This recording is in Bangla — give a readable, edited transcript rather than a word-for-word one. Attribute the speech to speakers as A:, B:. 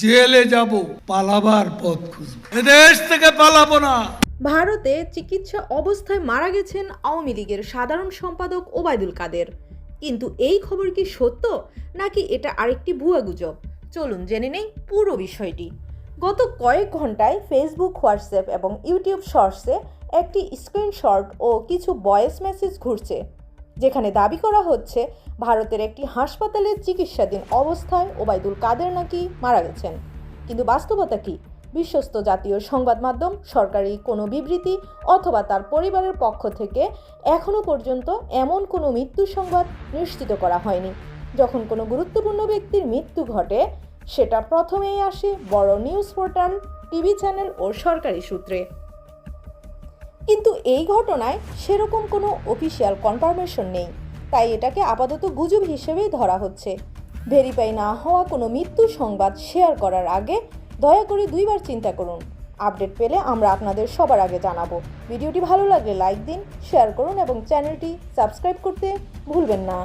A: জেলে যাব, পালাবার পথ খুঁজব, এদেশ থেকে পালাবো না।
B: ভারতে চিকিৎসা অবস্থায় মারা গেছেন আওয়ামী লীগের সাধারণ সম্পাদক ওবায়দুল কাদের। কিন্তু এই খবর কি সত্য নাকি এটা আরেকটি ভুয়া গুজব? চলুন জেনে নেই পুরো বিষয়টি। গত কয়েক ঘন্টায় ফেসবুক, হোয়াটসঅ্যাপ এবং ইউটিউব শর্টসে একটি স্ক্রিনশট ও কিছু ভয়েস মেসেজ ঘুরছে, যেখানে দাবি করা হচ্ছে ভারতের একটি হাসপাতালে চিকিৎসাধীন অবস্থায় ওবায়দুল কাদের নাকি মারা গেছেন। কিন্তু বাস্তবতা কি? বিশ্বস্ত জাতীয় সংবাদ মাধ্যম, সরকারি কোনো বিবৃতি অথবা তার পরিবারের পক্ষ থেকে এখনও পর্যন্ত এমন কোনো মৃত্যু সংবাদ নিশ্চিত করা হয়নি। যখন কোনো গুরুত্বপূর্ণ ব্যক্তির মৃত্যু ঘটে, সেটা প্রথমেই আসে বড় নিউজ পোর্টাল, টিভি চ্যানেল ও সরকারি সূত্রে। কিন্তু এই ঘটনায় সেরকম কোনো অফিসিয়াল কনফার্মেশন নেই, তাই এটাকে আপাতত গুজব হিসেবেই ধরা হচ্ছে। ভেরিফাই না হওয়া কোনো মৃত্যু সংবাদ শেয়ার করার আগে দয়া করে দুইবার চিন্তা করুন। আপডেট পেলে আমরা আপনাদের সবার আগে জানাবো। ভিডিওটি ভালো লাগলে লাইক দিন, শেয়ার করুন এবং চ্যানেলটি সাবস্ক্রাইব করতে ভুলবেন না।